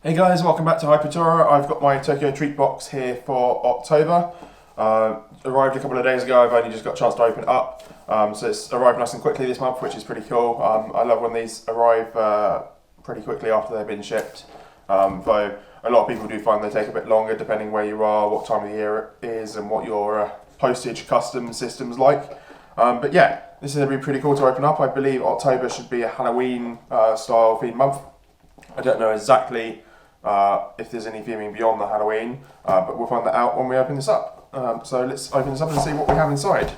Hey guys, welcome back to HyperTora. I've got my Tokyo treat box here for October. Arrived a couple of days ago. I've only just got a chance to open it up. So it's arrived nice and quickly this month, which is pretty cool. I love when these arrive pretty quickly after they've been shipped. Though a lot of people do find they take a bit longer depending where you are, what time of the year it is, and what your postage custom system's like. But yeah, this is going to be pretty cool to open up. I believe October should be a Halloween style theme month. I don't know exactly if there's any theming beyond the Halloween, but we'll find that out when we open this up. So let's open this up and see what we have inside.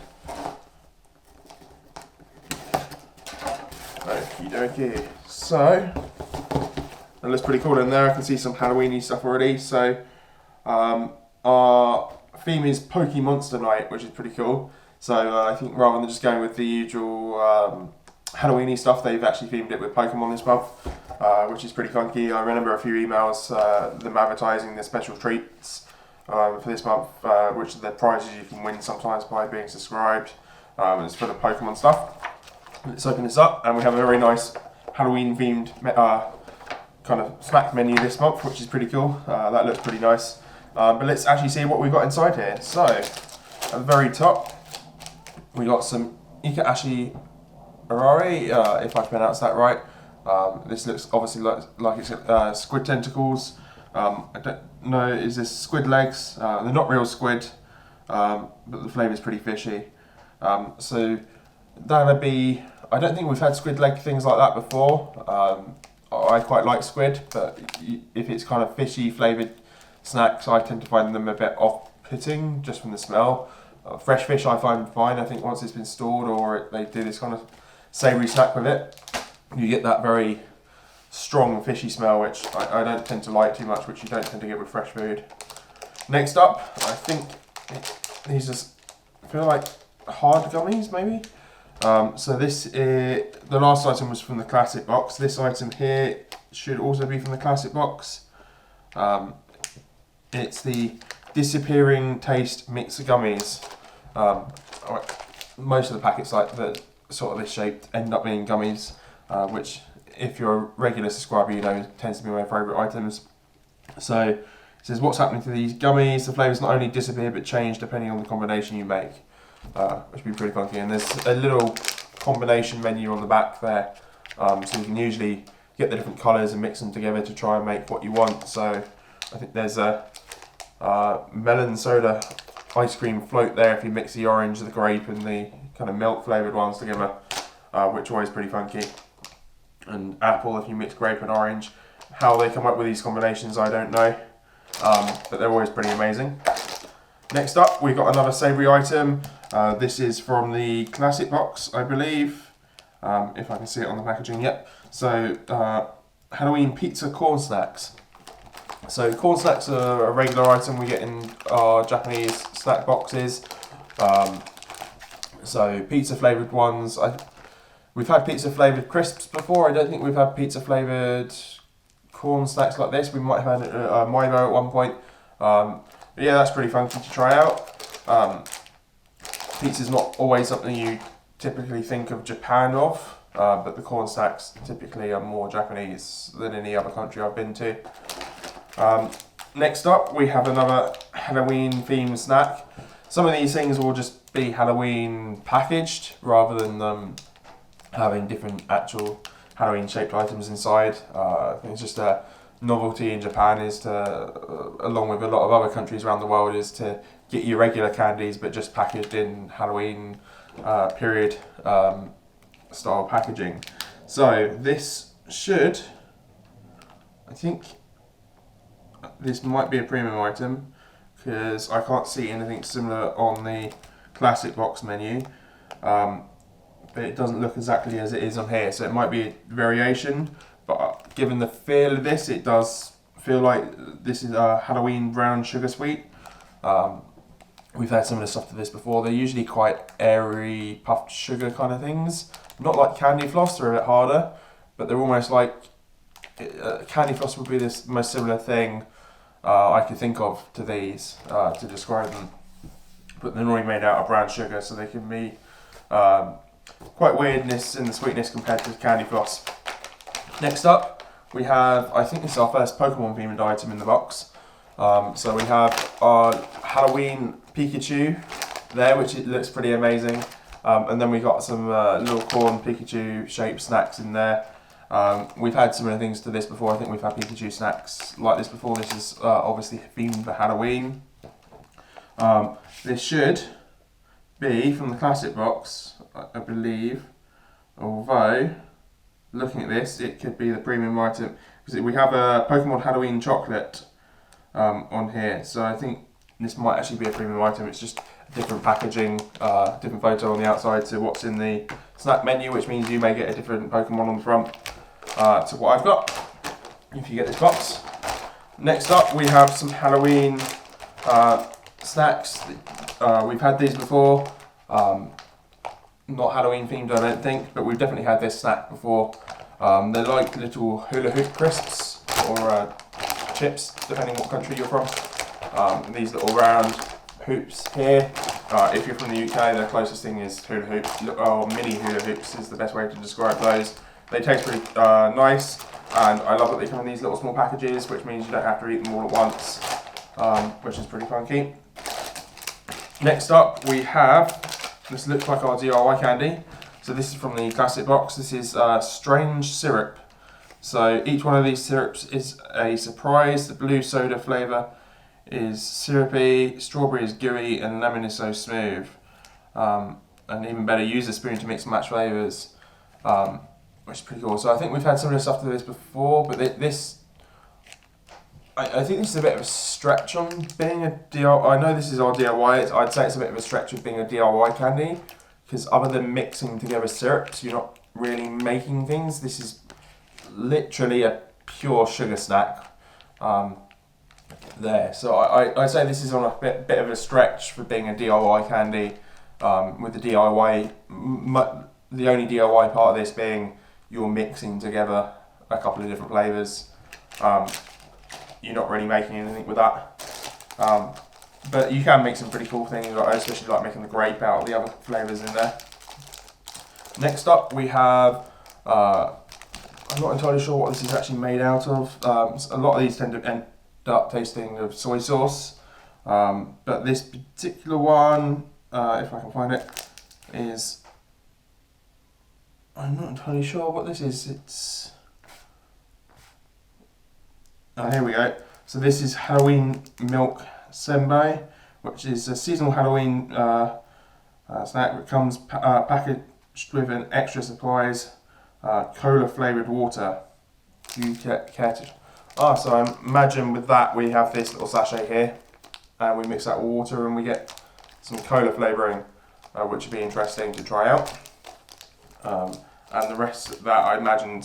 Okie dokie. So, it looks pretty cool in there. I can see some Halloween-y stuff already. So, our theme is Poke Monster Night, which is pretty cool. So, I think rather than just going with the usual Halloween-y stuff, they've actually themed it with Pokemon this month, which is pretty funky. I remember a few emails, them advertising their special treats for this month, which are the prizes you can win sometimes by being subscribed. It's for the Pokemon stuff. Let's open this up, and we have a very nice Halloween-themed kind of snack menu this month, which is pretty cool. That looks pretty nice. But let's actually see what we've got inside here. So, at the very top, we got some Ikashi Arari, if I pronounce that right. This looks obviously like it's squid tentacles. I don't know, is this squid legs? They're not real squid, but the flavour is pretty fishy. So that'd be, I don't think we've had squid leg things like that before. I quite like squid, but if it's kind of fishy flavoured snacks, I tend to find them a bit off-putting just from the smell. Fresh fish I find fine. I think once it's been stored or they do this kind of savoury snack with it, you get that very strong fishy smell, which I don't tend to like too much, which you don't tend to get with fresh food. Next up, I think these just feel like hard gummies, maybe. So this is, the last item was from the classic box. This item here should also be from the classic box. It's the Disappearing Taste Mix Gummies. Most of the packets like the sort of this shape end up being gummies, which if you're a regular subscriber you know tends to be my favourite items. So it says what's happening to these gummies. The flavours not only disappear but change depending on the combination you make, which would be pretty funky. And there's a little combination menu on the back there, so you can usually get the different colours and mix them together to try and make what you want. So I think there's a melon soda ice cream float there if you mix the orange, the grape and the kind of milk flavoured ones together, which are always pretty funky. And apple if you mix grape and orange. How they come up with these combinations I don't know, but they're always pretty amazing. Next up we've got another savoury item. This is from the classic box I believe, if I can see it on the packaging. Yep. So Halloween pizza corn snacks. So corn snacks are a regular item we get in our Japanese snack boxes. So pizza flavoured ones. We've had pizza flavoured crisps before. I don't think we've had pizza flavoured corn snacks like this. We might have had Milo at one point. But yeah, that's pretty funky to try out. Pizza's not always something you typically think of Japan of, but the corn snacks typically are more Japanese than any other country I've been to. Next up, we have another Halloween themed snack. Some of these things will just be Halloween packaged rather than having different actual Halloween shaped items inside. I think it's just a novelty in Japan is to, along with a lot of other countries around the world, is to get your regular candies but just packaged in Halloween period style packaging. So this should, I think, this might be a premium item because I can't see anything similar on the classic box menu, but it doesn't look exactly as it is on here, so it might be a variation, but given the feel of this, it does feel like this is a Halloween brown sugar sweet. We've had similar stuff to this before. They're usually quite airy puffed sugar kind of things, not like candy floss. They're a bit harder, but they're almost like candy floss would be this most similar thing I could think of to these to describe them, but they're normally made out of brown sugar, so they can be quite weirdness in the sweetness compared to candy floss. Next up, we have, I think this is our first Pokemon themed item in the box. So we have our Halloween Pikachu there, which it looks pretty amazing. And then we got some little corn Pikachu shaped snacks in there. We've had similar things to this before. I think we've had Pikachu snacks like this before. This is obviously themed for Halloween. This should be from the classic box, I believe, although looking at this it could be the premium item, because we have a Pokemon Halloween chocolate on here, so I think this might actually be a premium item. It's just different packaging, different photo on the outside to what's in the snack menu, which means you may get a different Pokemon on the front to what I've got if you get this box. Next up we have some Halloween snacks. We've had these before, not Halloween themed I don't think, but we've definitely had this snack before. They're like little hula hoop crisps or chips, depending what country you're from. These little round hoops here. If you're from the UK, the closest thing is hula hoops, or mini hula hoops is the best way to describe those. They taste pretty nice, and I love that they come in these little small packages, which means you don't have to eat them all at once, which is pretty funky. Next up we have, this looks like our DIY candy. So this is from the classic box. This is strange syrup. So each one of these syrups is a surprise. The blue soda flavour is syrupy, strawberry is gooey, and lemon is so smooth. And even better, use a spoon to mix and match flavours, which is pretty cool. So I think we've had similar stuff to this before, but this, I think this is a bit of a stretch on being a DIY. I know this is our DIY, I'd say it's a bit of a stretch of being a DIY candy, because other than mixing together syrups, you're not really making things. This is literally a pure sugar snack there. So I'd say this is on a bit of a stretch for being a DIY candy, with the DIY, the only DIY part of this being you're mixing together a couple of different flavours. You're not really making anything with that. But you can make some pretty cool things. I especially like making the grape out of the other flavours in there. Next up we have, I'm not entirely sure what this is actually made out of. A lot of these tend to end up tasting of soy sauce. But this particular one, if I can find it, is, I'm not entirely sure what this is. It's, oh, here we go. So this is Halloween Milk Sembei, which is a seasonal Halloween snack that comes packaged with an extra supplies cola flavoured water. So I imagine with that we have this little sachet here, and we mix that with water and we get some cola flavouring, which would be interesting to try out. And the rest of that, I imagine,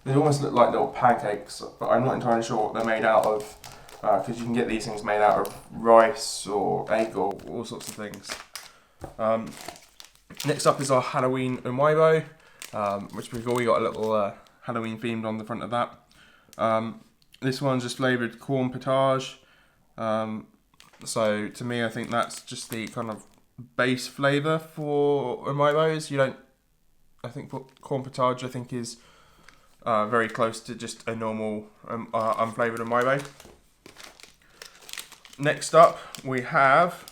they almost look like little pancakes, but I'm not entirely sure what they're made out of, because you can get these things made out of rice or egg or all sorts of things. Next up is our Halloween Amiibo, which we've already got a little Halloween themed on the front of that. This one's just flavoured corn potage. So to me, I think that's just the kind of base flavour for Amiibos. You don't, I think corn potage, I think, is very close to just a normal unflavoured Amiibo. Next up we have,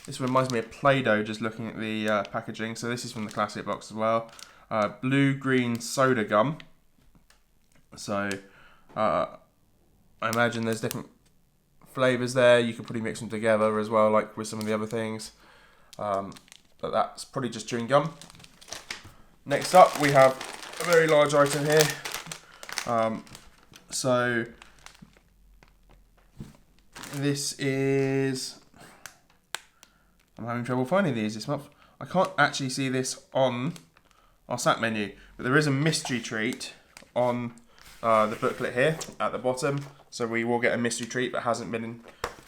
this reminds me of Play-Doh just looking at the packaging. So this is from the classic box as well. Blue-green soda gum. So I imagine there's different flavours there. You could probably mix them together as well, like with some of the other things. But that's probably just chewing gum. Next up we have a very large item here. So this is, I'm having trouble finding these this month. I can't actually see this on our snack menu, but there is a mystery treat on the booklet here at the bottom. So we will get a mystery treat that hasn't been,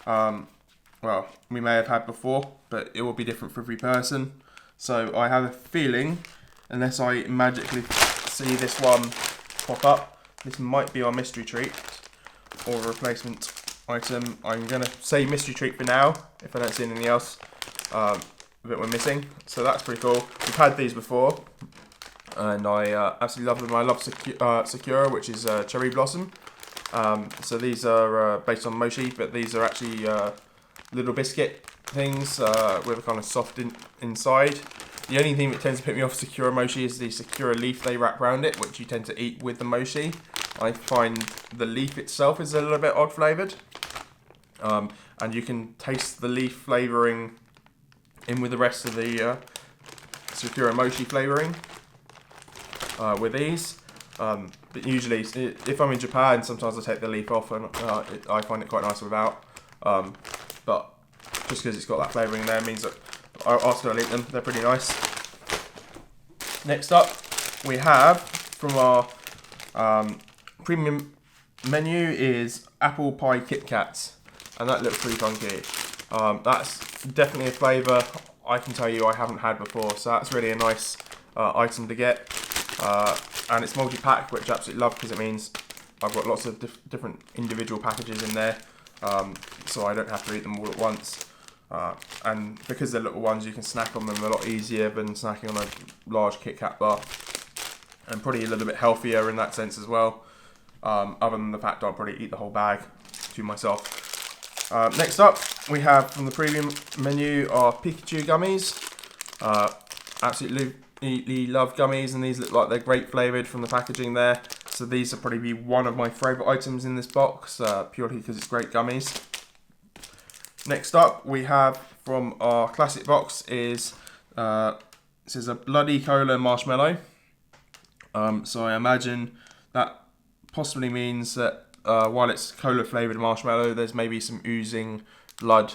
well, we may have had before, but it will be different for every person. So I have a feeling, unless I magically see this one pop up, this might be our mystery treat or a replacement item. I'm going to say mystery treat for now, if I don't see anything else that we're missing. So that's pretty cool. We've had these before. and I absolutely love them. I love Sakura, which is cherry blossom. So these are based on mochi, but these are actually little biscuit things with a kind of soft inside. The only thing that tends to put me off Sakura mochi is the Sakura leaf they wrap around it, which you tend to eat with the mochi. I find the leaf itself is a little bit odd flavoured. And you can taste the leaf flavouring in with the rest of the Sakura mochi flavouring with these. But usually, if I'm in Japan, sometimes I take the leaf off, and I find it quite nice without. But just because it's got that flavouring there means that I'll still eat them. They're pretty nice. Next up, we have from our premium menu is apple pie KitKat, and that looks pretty funky. That's definitely a flavour I can tell you I haven't had before, so that's really a nice item to get. And it's multi-pack, which I absolutely love because it means I've got lots of different individual packages in there, so I don't have to eat them all at once. And because they're little ones, you can snack on them a lot easier than snacking on a large KitKat bar, and probably a little bit healthier in that sense as well, other than the fact I'll probably eat the whole bag to myself. Next up, we have from the premium menu are Pikachu gummies. Absolutely love gummies, and these look like they're great flavoured from the packaging there. So these will probably be one of my favourite items in this box, purely because it's great gummies. Next up, we have from our classic box is this is a bloody cola marshmallow. So I imagine that possibly means that while it's cola flavoured marshmallow, there's maybe some oozing blood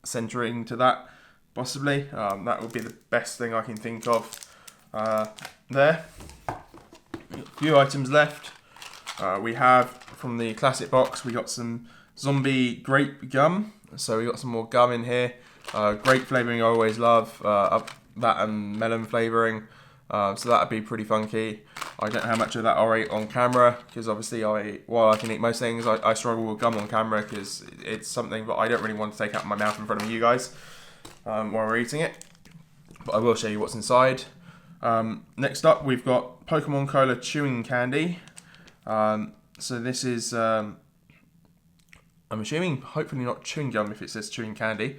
centering to that, possibly. That would be the best thing I can think of there. A few items left. We have from the classic box, we got some zombie grape gum. So we got some more gum in here. Grape flavouring I always love. That and melon flavouring. So that would be pretty funky. I don't know how much of that I'll eat on camera, because obviously while I can eat most things, I struggle with gum on camera because it's something that I don't really want to take out of my mouth in front of you guys while we're eating it. But I will show you what's inside. Next up, we've got Pokemon Cola chewing candy. So this is, I'm assuming, hopefully not chewing gum if it says chewing candy.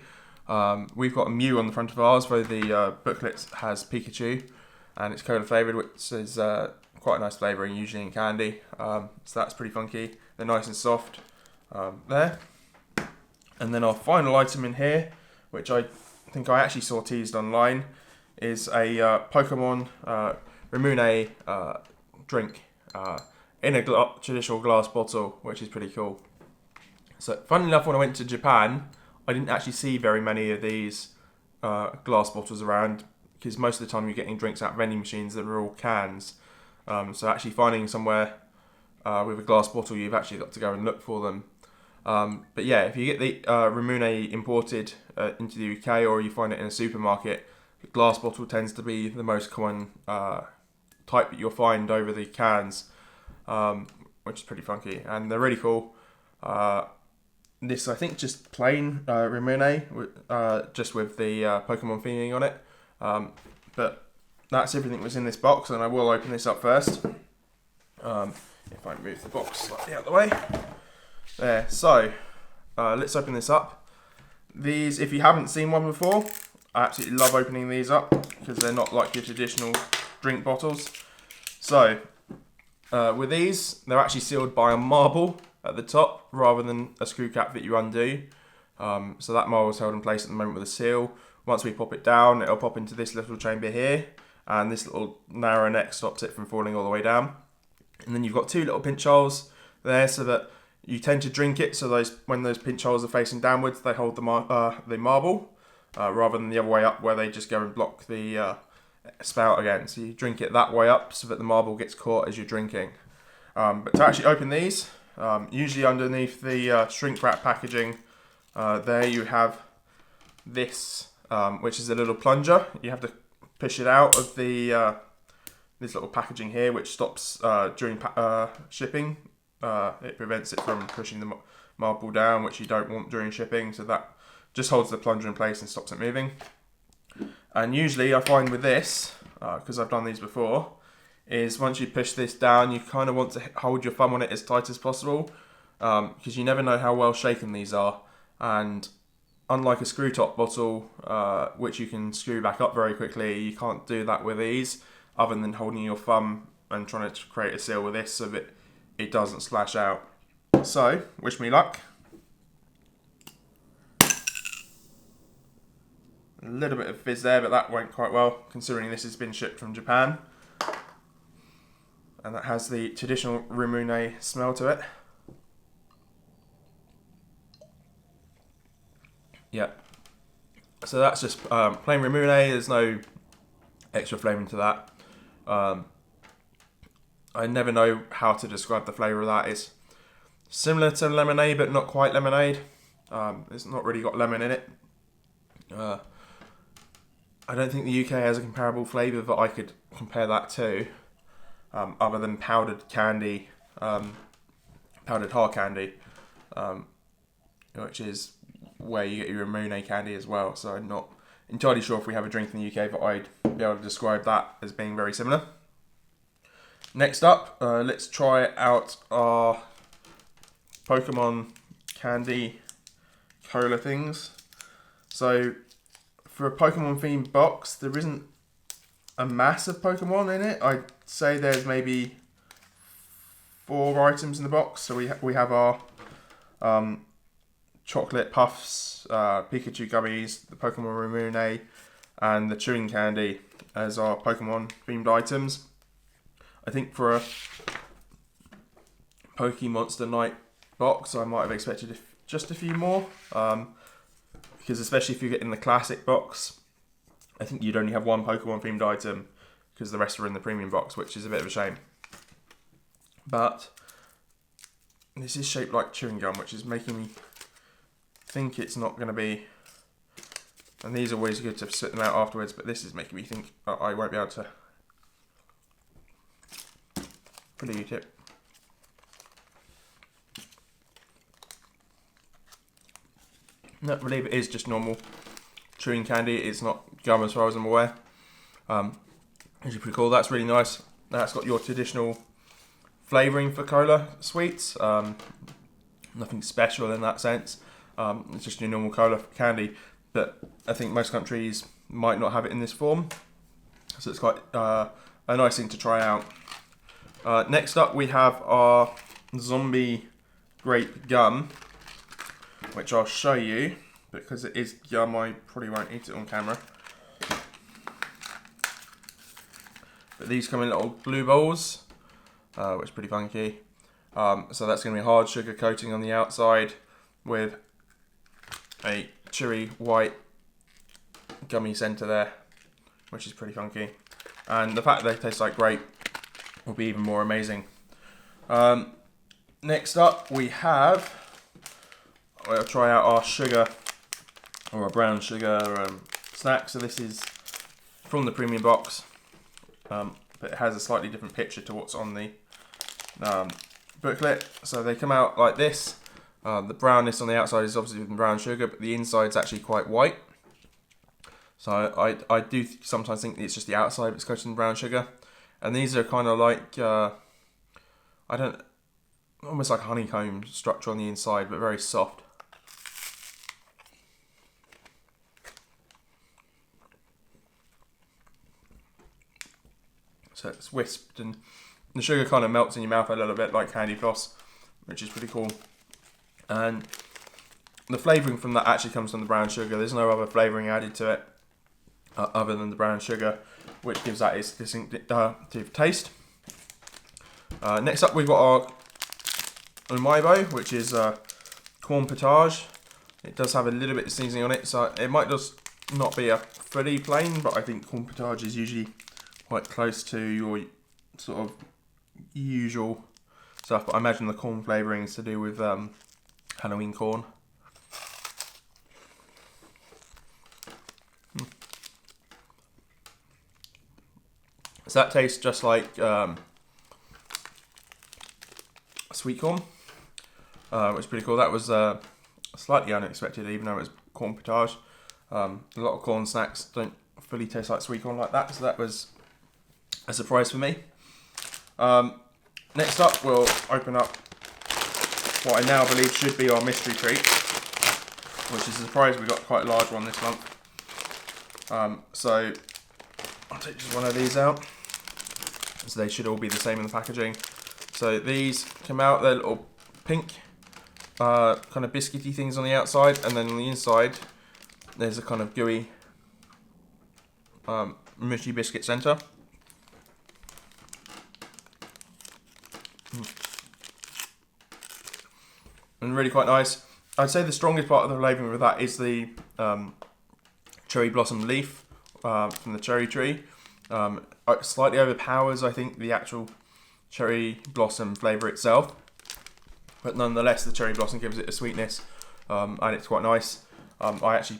We've got a Mew on the front of ours, where the booklet has Pikachu, and it's cola flavoured, which is quite a nice flavouring, usually in candy. So that's pretty funky. They're nice and soft there. And then our final item in here, which I think I actually saw teased online, is a Pokemon Ramune drink in a traditional glass bottle, which is pretty cool. So, funnily enough, when I went to Japan, I didn't actually see very many of these glass bottles around, because most of the time you're getting drinks out of vending machines that are all cans. So actually finding somewhere with a glass bottle, you've actually got to go and look for them. But yeah, if you get the Ramune imported into the UK, or you find it in a supermarket, the glass bottle tends to be the most common type that you'll find over the cans, which is pretty funky, and they're really cool. This, I think, just plain Ramune, just with the Pokemon theming on it. But that's everything that's in this box, and I will open this up first. If I move the box slightly out of the way. There, so let's open this up. These, if you haven't seen one before, I absolutely love opening these up because they're not like your traditional drink bottles. So with these, they're actually sealed by a marble at the top rather than a screw cap that you undo. So that marble is held in place at the moment with a seal. Once we pop it down, it'll pop into this little chamber here, and this little narrow neck stops it from falling all the way down. And then you've got two little pinch holes there, so that you tend to drink it. So when those pinch holes are facing downwards, they hold the marble, rather than the other way up, where they just go and block the spout again. So you drink it that way up, so that the marble gets caught as you're drinking. But to actually open these, usually underneath the shrink wrap packaging, there you have this, which is a little plunger. You have to push it out of the this little packaging here, which stops during shipping. It prevents it from pushing the marble down, which you don't want during shipping. So that just holds the plunger in place and stops it moving. And usually I find with this, because I've done these before, is once you push this down, you kind of want to hold your thumb on it as tight as possible, because you never know how well shaken these are. And unlike a screw top bottle, which you can screw back up very quickly, you can't do that with these, other than holding your thumb and trying to create a seal with this so that it doesn't splash out. So, wish me luck. A little bit of fizz there, but that went quite well, considering this has been shipped from Japan. And that has the traditional Rumune smell to it. Yeah. So that's just plain Rumune, there's no extra flavour to that. I never know how to describe the flavour of that. It's similar to lemonade, but not quite lemonade. It's not really got lemon in it. I don't think the UK has a comparable flavour that I could compare that to, other than powdered candy, powdered hard candy, which is where you get your Rumune candy as well. So I'm not entirely sure if we have a drink in the UK that I'd be able to describe that as being very similar. Next up, let's try out our Pokemon candy cola things. So for a Pokemon themed box, there isn't a mass of Pokemon in it. I'd say there's maybe 4 items in the box. So we have our chocolate puffs, Pikachu gummies, the Pokemon Rumune, and the chewing candy as our Pokemon themed items. I think for a Pokemonster Night box, I might have expected just a few more, because especially if you get in the classic box, I think you'd only have 1 Pokemon themed item, because the rest are in the premium box, which is a bit of a shame. But this is shaped like chewing gum, which is making me think it's not going to be, and these are always good to spit them out afterwards, but this is making me think I won't be able to fully eat it. No, I believe it is just normal chewing candy. It's not gum as far as I'm aware. Which is pretty cool. That's really nice. That's got your traditional flavouring for cola sweets. Nothing special in that sense. It's just your normal cola candy. But I think most countries might not have it in this form. So it's quite a nice thing to try out. Next up we have our zombie grape gum, which I'll show you because it is gum. I probably won't eat it on camera. But these come in little blue balls, which is pretty funky. So that's going to be hard sugar coating on the outside with a chewy white gummy centre there, which is pretty funky. And the fact that they taste like grape will be even more amazing. Next up we have, I'll try out our sugar, or a brown sugar snack. So this is from the premium box, but it has a slightly different picture to what's on the booklet. So they come out like this. The brownness on the outside is obviously with brown sugar, but the inside's actually quite white. So I do sometimes think it's just the outside that's coated in brown sugar. And these are kind of like, almost like a honeycomb structure on the inside, but very soft. So it's wisped and the sugar kind of melts in your mouth a little bit like candy floss, which is pretty cool. And the flavouring from that actually comes from the brown sugar. There's no other flavouring added to it other than the brown sugar, which gives that its distinctive taste. Next up we've got our Umaibo, which is corn potage. It does have a little bit of seasoning on it, so it might just not be a fully plain, but I think corn potage is usually quite close to your sort of usual stuff. But I imagine the corn flavouring is to do with Halloween corn. So that tastes just like sweet corn, which is pretty cool. That was slightly unexpected, even though it was corn potage. A lot of corn snacks don't fully taste like sweet corn like that, so that was a surprise for me. Next up, we'll open up what I now believe should be our mystery treat, which is a surprise. We got quite a large one this month. So I'll take just one of these out. So they should all be the same in the packaging. So these come out, they're little pink kind of biscuity things on the outside, and then on the inside there's a kind of gooey mushy biscuit centre. And really quite nice. I'd say the strongest part of the flavouring with that is the cherry blossom leaf from the cherry tree. It slightly overpowers, I think, the actual cherry blossom flavour itself, but nonetheless the cherry blossom gives it a sweetness, and it's quite nice. I actually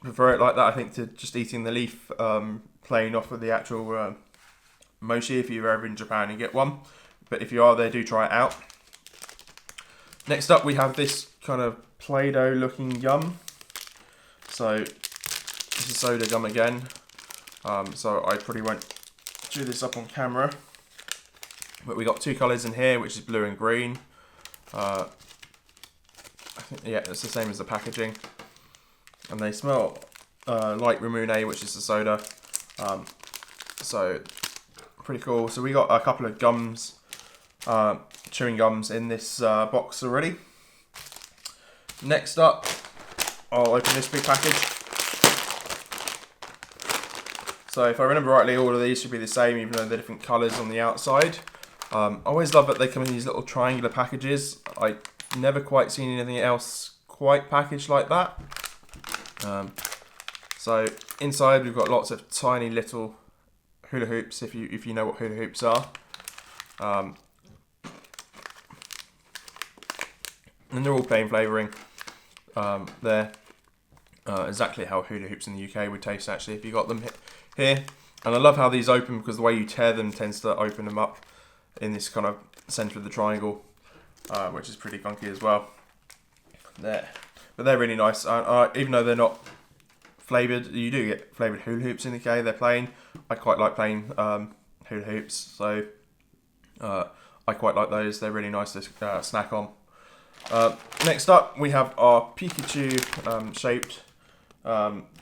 prefer it like that, I think, to just eating the leaf plain off of the actual mochi if you're ever in Japan and get one. But if you are there, do try it out. Next up we have this kind of Play-Doh looking gum. So this is soda gum again. So I probably won't do this up on camera. But we got two colours in here, which is blue and green. I think, yeah, it's the same as the packaging. And they smell like Ramune, which is the soda. So pretty cool. So we got a couple of gums, chewing gums in this box already. Next up, I'll open this big package. So if I remember rightly, all of these should be the same, even though they're different colours on the outside. I always love that they come in these little triangular packages. I never quite seen anything else quite packaged like that. So inside we've got lots of tiny little hula hoops, if you know what hula hoops are. And they're all plain flavouring. They're exactly how hula hoops in the UK would taste, actually, if you got them here. And I love how these open, because the way you tear them tends to open them up in this kind of centre of the triangle, which is pretty funky as well. But they're really nice. Even though they're not flavoured, you do get flavoured hula hoops in the UK. They're plain. I quite like plain hula hoops, so I quite like those. They're really nice to snack on. Next up, we have our Pikachu shaped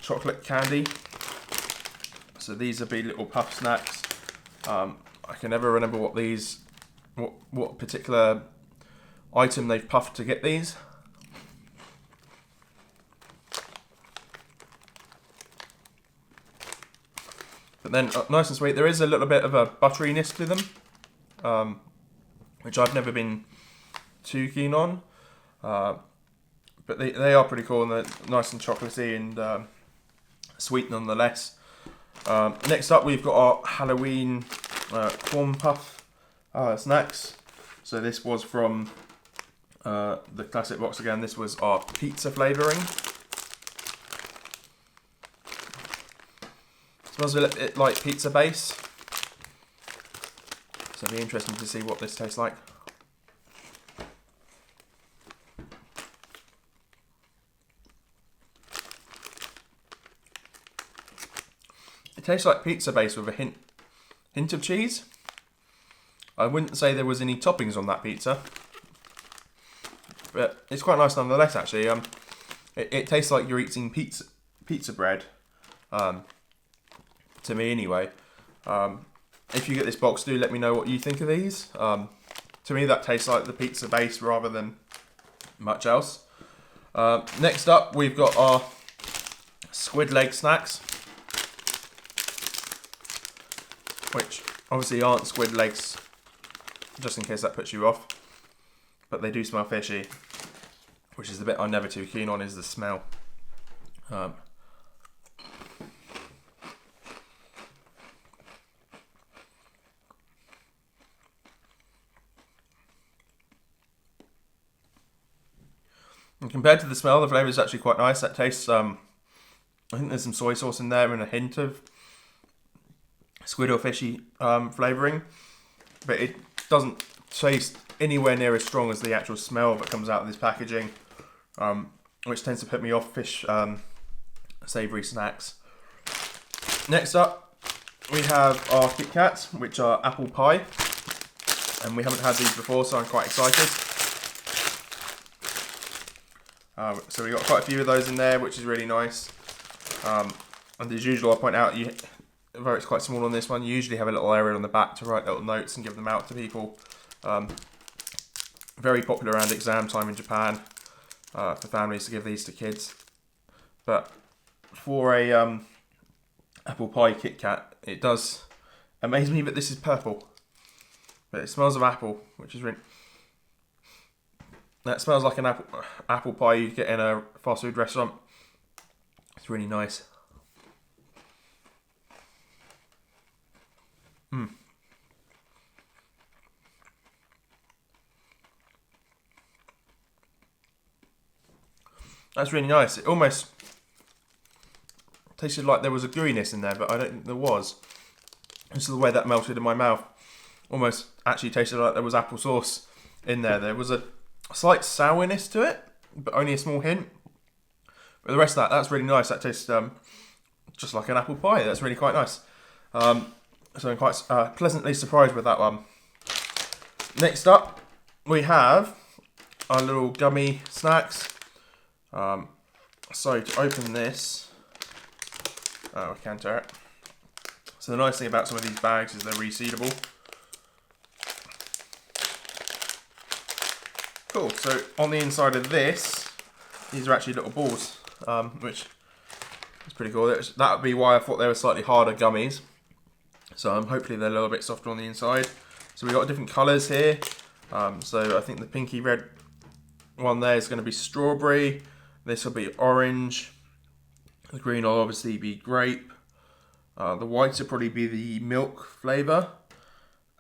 chocolate candy. So these would be little puff snacks. I can never remember what particular item they've puffed to get these. But then, nice and sweet. There is a little bit of a butteriness to them, which I've never been too keen on. But they are pretty cool, and they're nice and chocolatey and sweet nonetheless. Next up, we've got our Halloween corn puff snacks. So this was from the classic box again. This was our pizza flavouring. Smells a bit like pizza base. So it'll be interesting to see what this tastes like. It tastes like pizza base with a hint of cheese. I wouldn't say there was any toppings on that pizza, but it's quite nice nonetheless. Actually, it tastes like you're eating pizza bread. To me, anyway. If you get this box, do let me know what you think of these. To me, that tastes like the pizza base rather than much else. Next up, we've got our squid leg snacks, which obviously aren't squid legs, just in case that puts you off. But they do smell fishy, which is the bit I'm never too keen on, is the smell. And compared to the smell, the flavour is actually quite nice. That tastes, I think there's some soy sauce in there and a hint of squid or fishy flavouring, but it doesn't taste anywhere near as strong as the actual smell that comes out of this packaging, which tends to put me off fish savoury snacks. Next up, we have our KitKats, which are apple pie. And we haven't had these before, so I'm quite excited. So we got quite a few of those in there, which is really nice. And as usual, I'll point out, although it's quite small on this one, you usually have a little area on the back to write little notes and give them out to people. Very popular around exam time in Japan for families to give these to kids. But for a apple pie KitKat, it does amaze me that this is purple. But it smells of apple, which is really... That smells like an apple pie you'd get in a fast food restaurant. It's really nice. That's really nice. It almost tasted like there was a gooiness in there, but I don't think there was. This is the way that melted in my mouth. Almost actually tasted like there was apple sauce in there. There was a slight sourness to it, but only a small hint. But the rest of that's really nice. That tastes just like an apple pie. That's really quite nice. So I'm quite pleasantly surprised with that one. Next up, we have our little Gummy Snacks. So to open this, I can't tear it. So the nice thing about some of these bags is they're resealable. Cool, so on the inside of this, these are actually little balls, which is pretty cool. That would be why I thought they were slightly harder gummies. So hopefully they're a little bit softer on the inside. So we've got different colours here. So I think the pinky red one there is going to be strawberry. This will be orange. The green will obviously be grape. The whites will probably be the milk flavour.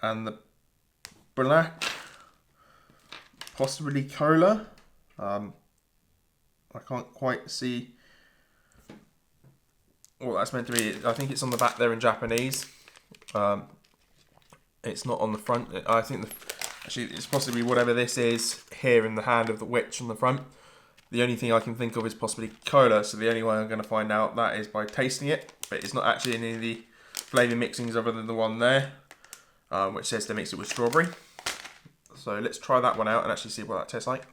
And the black, possibly cola. I can't quite see what that's meant to be. I think it's on the back there in Japanese. It's not on the front. I think actually it's possibly whatever this is here in the hand of the witch on the front. The only thing I can think of is possibly cola, so the only way I'm going to find out that is by tasting it. But it's not actually any of the flavour mixings other than the one there, which says they mix it with strawberry. So let's try that one out and actually see what that tastes like.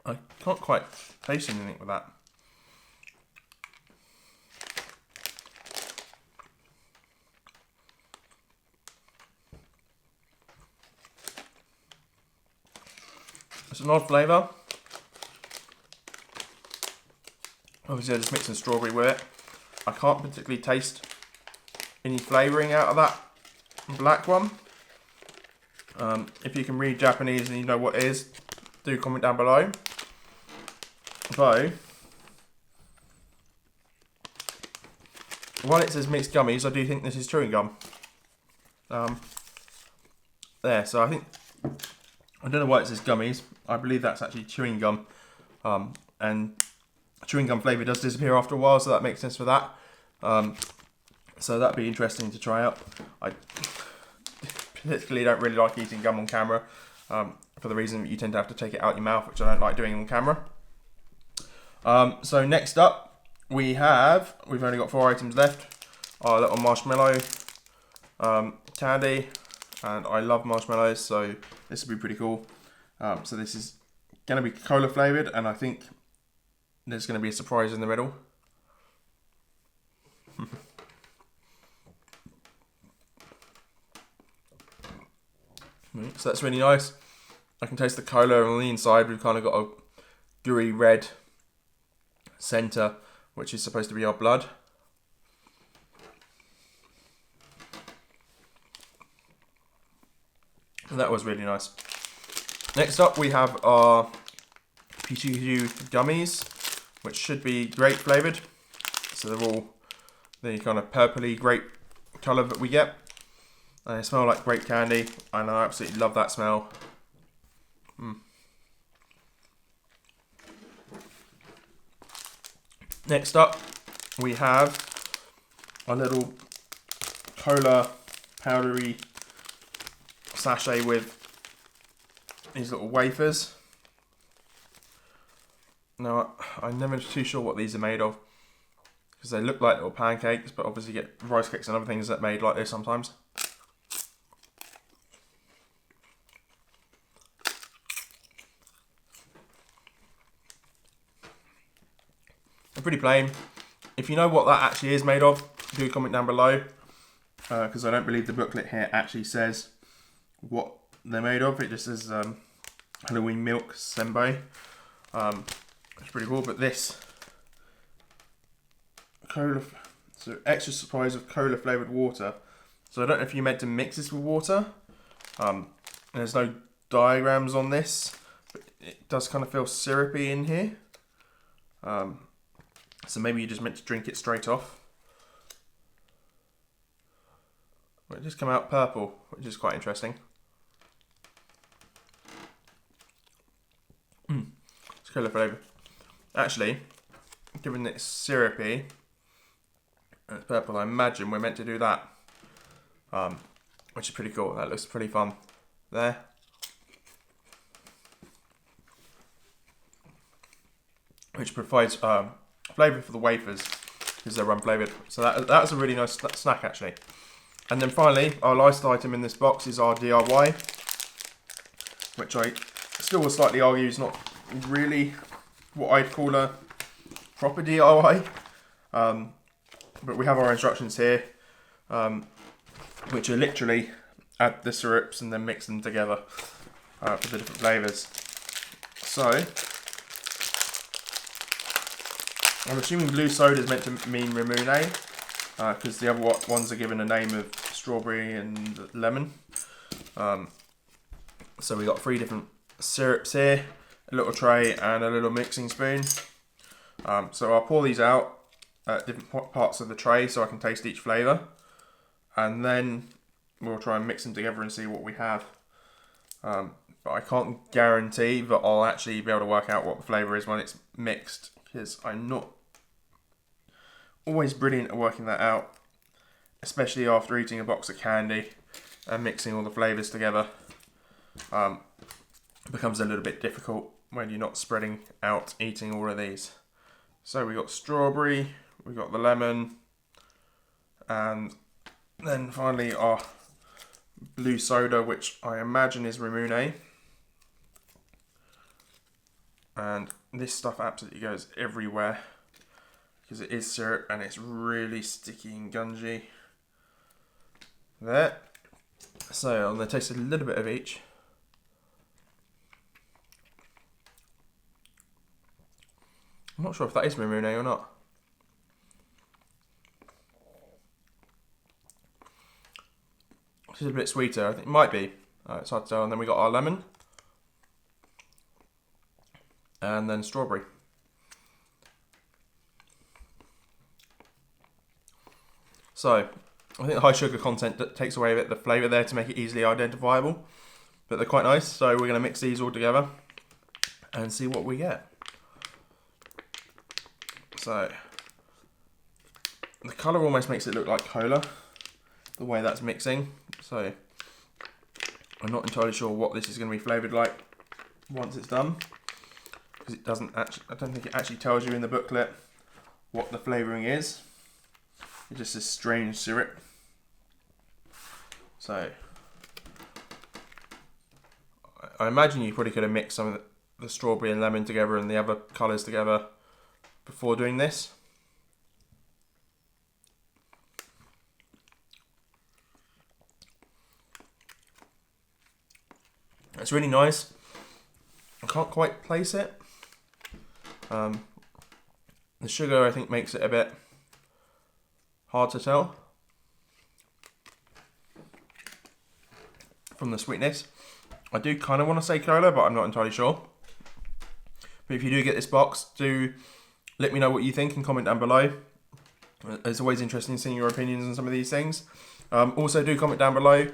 I can't quite taste anything with that. It's an odd flavour. Obviously I just mixed some strawberry with it. I can't particularly taste any flavouring out of that black one. If you can read Japanese and you know what it is, do comment down below. So, while it says mixed gummies, I do think this is chewing gum. There, so I think, I don't know why it says gummies. I believe that's actually chewing gum. And chewing gum flavour does disappear after a while, so that makes sense for that. So that'd be interesting to try out. I particularly don't really like eating gum on camera, for the reason that you tend to have to take it out your mouth, which I don't like doing on camera. So next up, we've only got 4 items left. Our little marshmallow candy, and I love marshmallows, so this will be pretty cool. So this is going to be cola flavoured, and I think there's going to be a surprise in the middle. So that's really nice. I can taste the cola on the inside. We've kind of got a gooey red centre, which is supposed to be our blood. And that was really nice. Next up we have our Pikachu gummies, which should be grape flavoured. So they're all the kind of purpley grape colour that we get. And they smell like grape candy, and I absolutely love that smell. Next up, we have a little cola powdery sachet with these little wafers. Now, I'm never too sure what these are made of, because they look like little pancakes, but obviously you get rice cakes and other things that are made like this sometimes. They're pretty plain. If you know what that actually is made of, do comment down below, because I don't believe the booklet here actually says what they're made of. It just says Halloween milk Sembei. It's pretty cool, but this cola, so extra supplies of cola flavoured water. So I don't know if you meant to mix this with water. And there's no diagrams on this, but it does kind of feel syrupy in here. So maybe you just meant to drink it straight off. Well, it just come out purple, which is quite interesting. It's cola flavour. Actually, given it's syrupy and it's purple, I imagine we're meant to do that, which is pretty cool. That looks pretty fun there. Which provides flavour for the wafers, because they're unflavoured. So that's a really nice snack actually. And then finally, our last item in this box is our DIY, which I still will slightly argue is not really what I'd call a proper DIY. But we have our instructions here, which are literally add the syrups and then mix them together for the different flavours. So, I'm assuming blue soda is meant to mean Ramune, because the other ones are given a name of strawberry and lemon. So we got 3 different syrups here, a little tray and a little mixing spoon. So I'll pour these out at different parts of the tray so I can taste each flavour, and then we'll try and mix them together and see what we have. But I can't guarantee that I'll actually be able to work out what the flavour is when it's mixed, because I'm not always brilliant at working that out, especially after eating a box of candy and mixing all the flavours together. It becomes a little bit difficult when you're not spreading out eating all of these. So we got strawberry, we got the lemon, and then finally our blue soda, which I imagine is Ramune. And this stuff absolutely goes everywhere, because it is syrup and it's really sticky and gungy. There. So I'm going to taste a little bit of each. I'm not sure if that is Ramune or not. This is a bit sweeter, I think it might be. It's hard to tell. And then we got our lemon. And then strawberry. So, I think the high sugar content takes away a bit of the flavour there to make it easily identifiable. But they're quite nice, so we're going to mix these all together and see what we get. So, the colour almost makes it look like cola, the way that's mixing. So, I'm not entirely sure what this is going to be flavoured like once it's done, because it doesn't actually, I don't think it actually tells you in the booklet what the flavouring is. It's just this strange syrup. So, I imagine you probably could have mixed some of the strawberry and lemon together and the other colours together before doing this. It's really nice. I can't quite place it. The sugar, I think, makes it a bit hard to tell from the sweetness. I do kind of want to say cola, but I'm not entirely sure. But if you do get this box, do let me know what you think and comment down below. It's always interesting seeing your opinions on some of these things. Also, do comment down below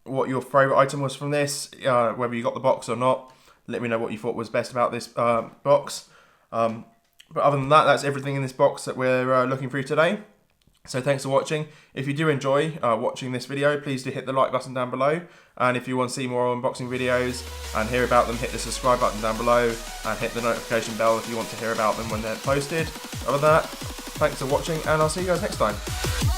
what your favourite item was from this, whether you got the box or not. Let me know what you thought was best about this box. But other than that, that's everything in this box that we're looking through today. So thanks for watching. If you do enjoy watching this video, please do hit the like button down below. And if you want to see more unboxing videos and hear about them, hit the subscribe button down below and hit the notification bell if you want to hear about them when they're posted. Other than that, thanks for watching, and I'll see you guys next time.